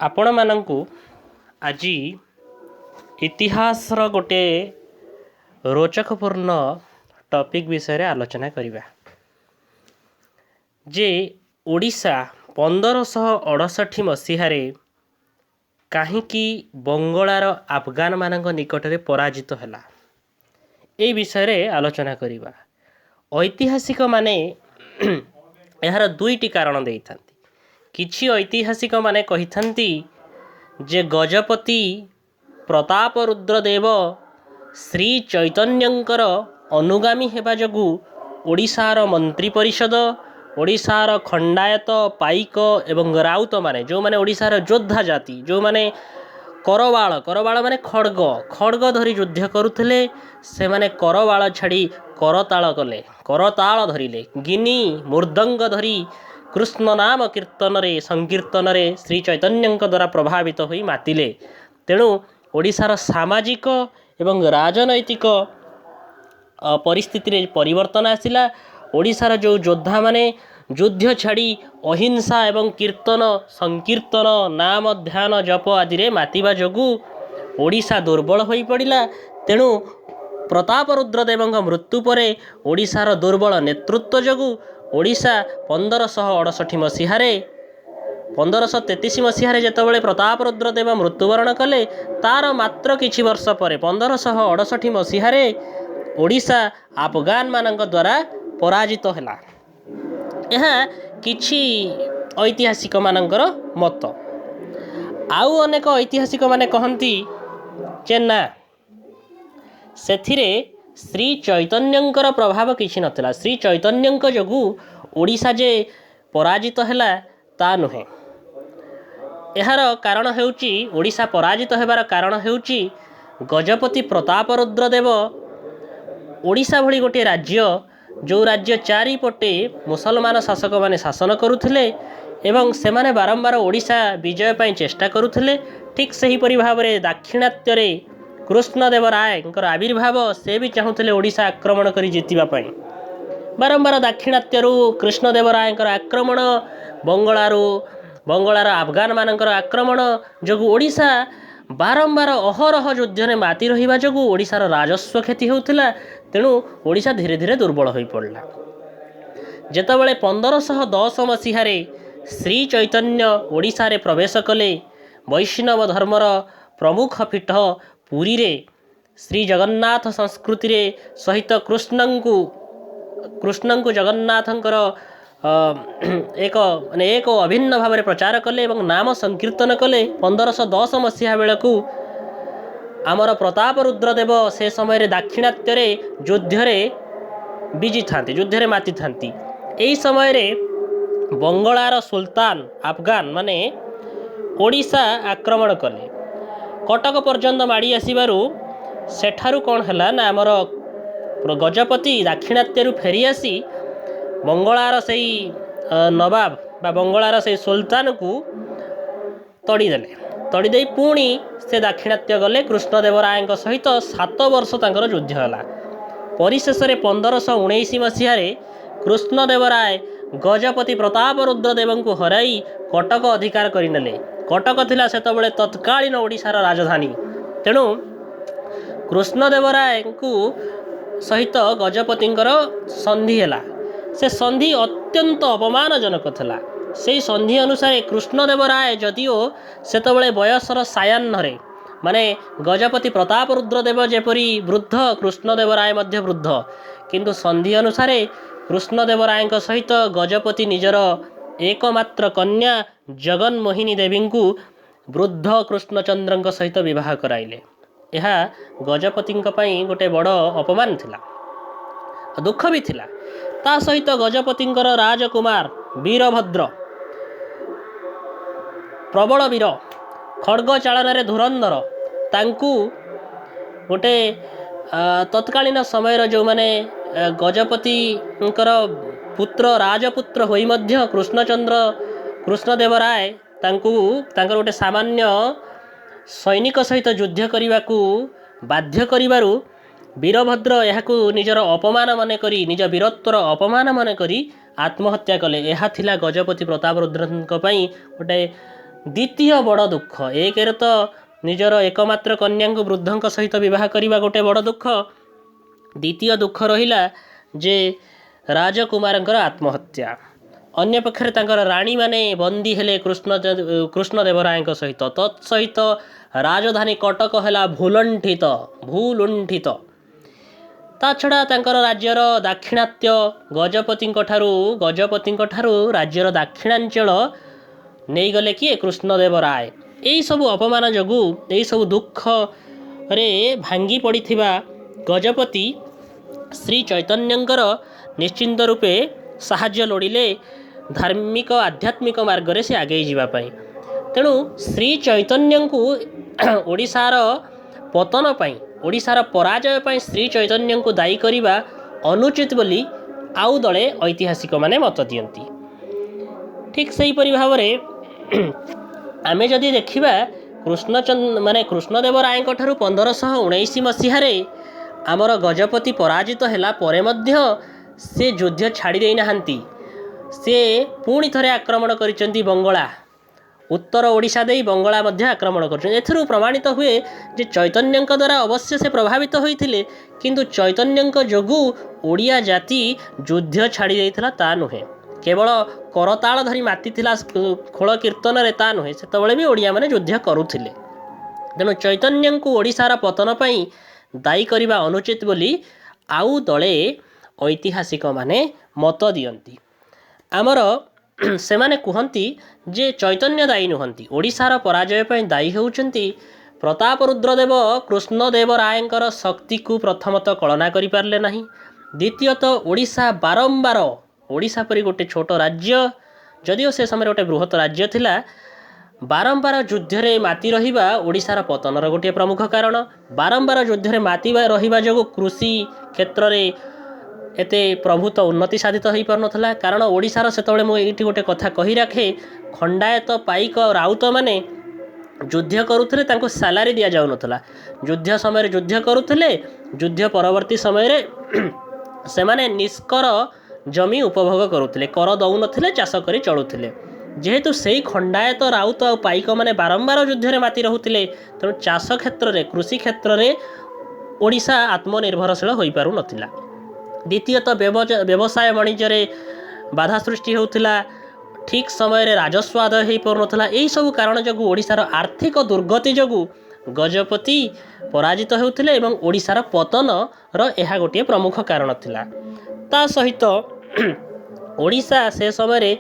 आपण मानंकु आजी इतिहासर गोटे रोचकपूर्ण टॉपिक विषय रे आलोचना करिबा जे ओडिशा 1568 मसीहारे काहींकि बंगलार अफगान मानक निकटरे पराजित हैला ए विषय रे आलोचना करिबा। ऐतिहासिक माने यार दुईटी कारण देइथांती। किछि ऐतिहासिक माने कहिथांती जे गजपति प्रताप रुद्रदेव श्री चैतन्यंकर अनुगामी हेबा जगु ओडिशार मंत्री परिषद ओडिशार खंडायत पाइक एवं राउत माने जो माने ओडिशार योद्धा जाति जो माने करवाळ माने खड्ग खड्ग धरी युद्ध करुथिले से माने करवाळ छाड़ी करताल कले करताल धरिले गिनी मृदंग धरी कृष्ण नाम कीर्तन रे संकीर्तन रे श्री चैतन्य द्वारा प्रभावित होई मातिले। तेणु ओडिशार सामाजिक एवं राजनैतिक परिस्थिति रे परिवर्तन आसिला। ओडिशार जो योद्धा माने युद्ध छाड़ी अहिंसा एवं कीर्तन संकीर्तन नाम ध्यान जप आदि रे मातिबा जोगु ओडिशा दुर्बल होई पड़िला। तेणु प्रताप रुद्रदेवଙ୍କ मृत्यु परे ओडिशार दुर्बल नेतृत्व जोगु ओडिशा 1568 मसीहारे 1533 मसीहारे जेतबेले प्रताप रुद्रदेव मृत्युवरण कले तार मात्र किछि वर्ष परे 1568 मसीहारे ओडिशा अफगान मानक द्वारा पराजित हैला। यह किछि ऐतिहासिक मानकर मत। आउ अनेक ऐतिहासिक माने कहंती जे ना सेथिरे श्री चैतन्यंकर प्रभाव किछि नथिला। श्री चैतन्यंक जोगु ओडिशा जे पराजित हैला ता नुहे। एहार कारण हेउची ओडिशा पराजित हेबार कारण हेउची गजपति प्रताप रुद्रदेव ओडिशा भली गोटे राज्य जो राज्य चारिपटे मुसलमान शासक माने शासन करुथिले एवं सेमाने बारंबार ओडिशा विजय पाई चेष्टा करुथिले। ठीक सही परि भाबरे दाक्षिणात्य रे कृष्णदेव रायଙ୍କର आविर्भाव से भी चाहूथिले ओडिशा आक्रमण करी जितिबा पाई। बारंबार दाक्षिणात्यरू कृष्णदेव रायଙ୍କର आक्रमण बंगलार अफगान मानकर आक्रमण जोगु ओडिशा बारंबार अहरह युद्ध में माति रहिबा जोगु ओडिशार राजस्व क्षति होउथिला। तेणु ओडिशा धीरे धीरे दुर्बल होई पड़ला। जेतबेले 1510 मसीहारे श्री चैतन्य ओडिशा रे प्रवेश कले वैष्णव धर्मर प्रमुख पीठ पुरी रे श्री जगन्नाथ संस्कृति रे सहित कृष्णंकु जगन्नाथंकर एक अभिन्न भाव प्रचार कले एवं नाम संकीर्तन कले। 1510 मसीहा बेलू आमर प्रताप रुद्रदेव से समय दाक्षिणात्य रे युद्ध रे बिजी थांती युद्ध रे माति थांती। एही समय रे बंगलार सुल्तान अफगान माने ओडिशा आक्रमण कले कटक पर्यंत माड़ी आसीबारु सेठारु कौन हैला ना आमर गजपति दाक्षिणात्यरू फेरी आसी बंगलार से नवाब बा बंगलार से सुल्तान को तड़ीदे पुणी से दाक्षिणात्य गले कृष्णदेव राय सहित 7 वर्ष तांकर युद्ध है। परिशेष 1519 मसीहारे कृष्णदेव राय गजपति प्रताप रुद्रदेव को हराई कटक अधिकार करनेले। कटक थिला सेतबेले तत्कालीन ओडिशार राजधानी। तेणु कृष्णदेव राय को सहित गजपतिंकर संधि हैला। से संधि अत्यंत अपमानजनक थिला। से संधि अनुसार कृष्णदेव राय जदिओ सेतबेले बयसर सायान्नरे माने गजपति प्रताप रुद्रदेव जेपरी वृद्ध कृष्णदेव राय मध्य वृद्ध किंतु संधि अनुसार कृष्णदेव राय सहित गजपति निजर एकमात्र कन्या जगन्मोहिनी देवी को वृद्ध कृष्णचंद्र सहित विवाह कराइले। यह गजपति गोटे बड़ अपमान थिला दुख भी थिला। ता सहित गजपतिंकर राजकुमार वीरभद्र प्रबल वीर खड्ग चालन धुरंधर तांकू गोटे तत्कालीन समय जो माने गजपतिंकर पुत्र राजपुत्र होई मध्य कृष्णदेव राय तांकू तांकर गोटे सामान्य सैनिक सहित युद्ध करने को बाध्य करिबारु वीरभद्र यहाकू निजर अपमान मन करी निज वीरत्वर अपमान मन करी आत्महत्या कले। यह थिला गजपति प्रताप रुद्रଙ୍କ ପାଇଁ गोटे द्वितीय बड़ दुख एक तो निजर एकमात्र कन्या वृद्धों सहित विवाह करने गोटे बड़ दुख। द्वितीय दुख रहिला जे राजकुमार आत्महत्या। अन्य पक्षरे तांकर राणी माने बंदी हेले कृष्णदेवराय सहित तत्सहित राजधानी कटक है भूलुंठित। ता छड़ा तांकर राज्यर दाक्षिणात्य गजपति राज्यर दाक्षिणांचल नहीं गले किए कृष्णदेवराय। यही सबू अपमान जगू यही सबू दुख रे भांगी पड़िथिबा गजपति श्री चैतन्यंकर निश्चिंत रूपे साहाय्य लोड़िले धार्मिक आध्यात्मिक मार्ग से आगे जावाई। तेणु श्री चैतन्य को ओडिशार पतन पाई ओडिशार पराजय पाई श्री चैतन्य को दायी करने अनुचित बोली आउ दले ऐतिहासिक माने मत दियंती। ठीक सेहीपरि भाव आमे जदि देखिबा कृष्णदेवराय 1519 मसीह आमर गजपति पराजित हैला परे मध्य से युद्ध छाड़ी देई नाहंती। से पुणी थरे आक्रमण करिसेंती बंगला उत्तर ओडिशा दे बंगला मध्य आक्रमण करिसेंती। एथिरु प्रमाणित हुए जे चैतन्यंक द्वारा अवश्य से प्रभावित होइथिले किंतु चैतन्यंक जोगु ओडिया जाति युद्ध छाड़ी देइथिला ता नुहे। केवल करताल धरी मातिथिला खोल कीर्तन रे ता नुहे सेतबेले भी ओडिया माने युद्ध करुथिले। तेणु चैतन्य को ओडिशार पतन पाई दायी करने अनुचित बोली आउ दले ऐतिहासिक माने मत दियंती। आमर से माने कहती जे चैतन्य दायी नुहंती ओडिशार पराजय पाई दायी होउचंती प्रताप रुद्रदेव कृष्णदेवरायंकर शक्ति को प्रथमत कलना करि पारले नाही। द्वितीयत ओडिशा बारंबार ओडिशा परि गोटे छोट राज्य जदिओ से समय गोटे बृहत राज्य थिला बारंबार युद्ध रे माती रहिबा ओडिशार पतनर गोटे प्रमुख कारण। बारंबार युद्ध रे माती रहिबा जोगु कृषि क्षेत्र रे एते प्रभुत्व उन्नति साधित हो पार नथला। कारण ओडिशार सेतबेले मु एठी गोटे कथा कहि राखे खंडायत पाइक राउत माने युद्ध करुथिले तांको सैलरी दिया जाउ नथला। युद्ध समय युद्ध करुथिले युद्ध परवर्ती समय रे से माने निष्कर जमी उपभोग करुथिले कर दउ नथिले चाष करी चलुथिले। जेहेतु से खंडायत राउत और पाइक माने बारंबार युद्ध रे माती रहुथिले तेणु चाष क्षेत्र रे कृषि क्षेत्र रे ओडिशा आत्मनिर्भरशील होई पारु नथिला। द्वितीयत व्यवसाय वाणिज्य रे बाधा सृष्टि होउथिला ठीक समय रे राजस्व आदाय होई पारु नथिला। एही सब कारण जगु ओडिशार आर्थिक दुर्गति जगु गजपति पराजित होउथिले एवं ओडिशार पतन र एहा गोटे प्रमुख कारण थिला। ता सहित ओडिशा से समय रे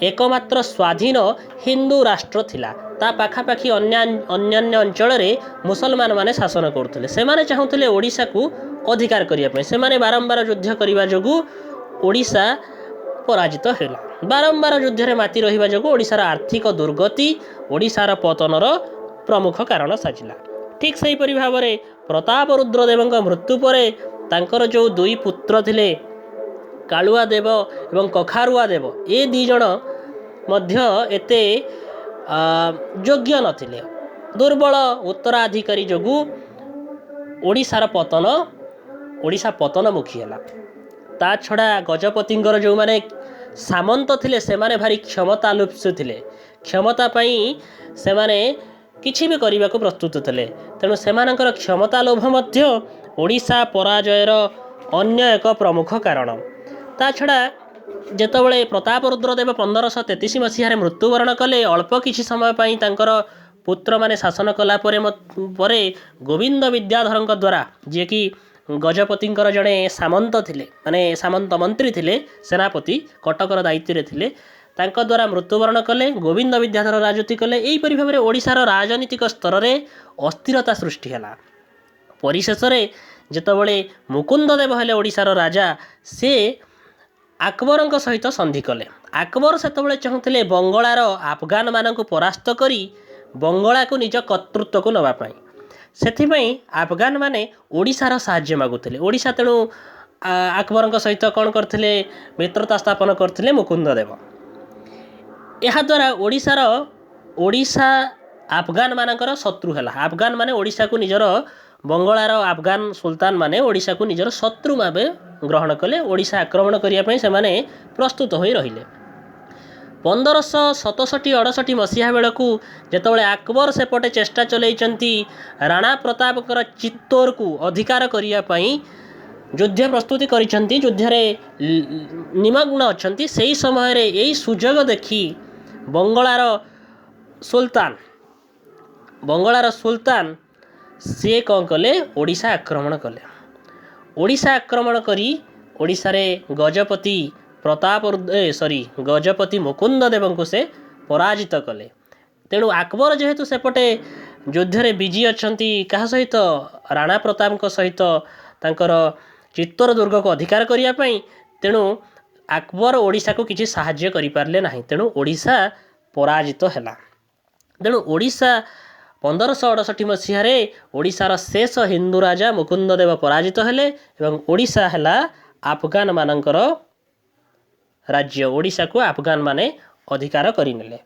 एकमात्र स्वाधीन हिंदू राष्ट्र थिला। ता पाखापाखि अन्यान्य अंचल रे मुसलमान माने शासन करथिले। से माने चाहुथिले ओडिशा को अधिकार करिया पय। से माने बारंबार युद्ध करिवा जोगु ओडिशा पराजित होला। बारंबार युद्ध रे माती रहिबा जोगु ओडिशार आर्थिक दुर्गति ओडिशार पतनर प्रमुख कारण साजिला। ठीक सेही परि भाबरे प्रताप रुद्रदेवଙ୍କ मृत्यु परे तांकर जो दुई पुत्र थिले कालुआ देव एवं कखारुआ देव ए दी जण मध्य एते योग्य नथिले। दुर्बल उत्तराधिकारी जोगु ओडिशार पतन ओडिशा पतनमुखी हैला। ता छड़ा गजपतिंगर जो माने सामंत थिले से माने भारी क्षमता लुप्सु थिले। क्षमता पाई से माने किछि भी करबा को प्रस्तुत थिले। तेणु सेमानकर क्षमता लोभ मध्य ओडिशा पराजयर अन्य एक प्रमुख कारण। ता छड़ा जेतबेले प्रताप रुद्रदेव 1533 मसीह मृत्युवरण कले अल्प किछि समय पाई तांकर पुत्र माने शासन कला परे गोविंद विद्याधर द्वारा जे कि गजपतिंकर जड़े सामंत थिले माने सामंत मंत्री थिले सेनापति कटकर दायित्व थिले तांका द्वारा मृत्युवरण कले। गोविंद विद्याधर राजनीति कले। एही परि भाबरे ओडिशार राजनीतिक स्तर रे अस्थिरता सृष्टि हैला। परिशेष रे जेतबेले मुकुंद देव हेले ओडिशार राजा से अकबरଙ୍କ सहित संधि कले। अकबर सेतबेले चाहुथिले बंगलार अफगान मानकु परास्त करी बंगला को निज कर्तृत्व को नवा पाई। सेथिपई अफगान माने ओडिशार साहाय्य मागुथिले। ओडिशा तेणु अकबरଙ୍କ सहित कौन करथिले मित्रता स्थापन करथिले मुकुंद देव। एहा द्वारा ओडिशा अफगान मानकर शत्रु हैला। अफगान माने ओडिशा को निजर बंगलार अफगान सुल्तान माने ओडिशा को निजर शत्रु भावे ग्रहण कले। ओडिशा आक्रमण करिया पई से माने प्रस्तुत होई रहिले। 1567-68 ମସିହା ବେଳକୁ ଯେତେବେଳେ ଆକବର ସେପଟେ ଚେଷ୍ଟା ଚଲେଇଛନ୍ତି ରାଣା ପ୍ରତାପଙ୍କର ଚିତ୍ତୋରକୁ ଅଧିକାର କରିବା ପାଇଁ ଯୁଦ୍ଧ ପ୍ରସ୍ତୁତି କରିଛନ୍ତି, ଯୁଦ୍ଧରେ ନିମଗ୍ନ ଅଛନ୍ତି, ସେହି ସମୟରେ ଏହି ସୁଯୋଗ ଦେଖି ବଙ୍ଗଳାର ସୁଲତାନ ସିଏ କ'ଣ କଲେ, ଓଡ଼ିଶା ଆକ୍ରମଣ କଲେ। ଓଡ଼ିଶା ଆକ୍ରମଣ କରି ଓଡ଼ିଶାରେ ଗଜପତି ମୁକୁନ୍ଦ ଦେବଙ୍କୁ ସେ ପରାଜିତ କଲେ। ତେଣୁ ଆକବର ଯେହେତୁ ସେପଟେ ଯୁଦ୍ଧରେ ବିଜି ଅଛନ୍ତି, କାହା ସହିତ? ରାଣା ପ୍ରତାପଙ୍କ ସହିତ ତାଙ୍କର ଚିତ୍ତୋର ଦୁର୍ଗକୁ ଅଧିକାର କରିବା ପାଇଁ। ତେଣୁ ଆକବର ଓଡ଼ିଶାକୁ କିଛି ସାହାଯ୍ୟ କରିପାରିଲେ ନାହିଁ। ତେଣୁ ଓଡ଼ିଶା ପରାଜିତ ହେଲା। ତେଣୁ ଓଡ଼ିଶା 1568 ମସିହାରେ ଓଡ଼ିଶାର ଶେଷ ହିନ୍ଦୁ ରାଜା ମୁକୁନ୍ଦ ଦେବ ପରାଜିତ ହେଲେ ଏବଂ ଓଡ଼ିଶା ହେଲା ଆଫଗାନମାନଙ୍କର ରାଜ୍ୟ। ଓଡ଼ିଶାକୁ ଆଫଗାନମାନେ ଅଧିକାର କରିନେଲେ।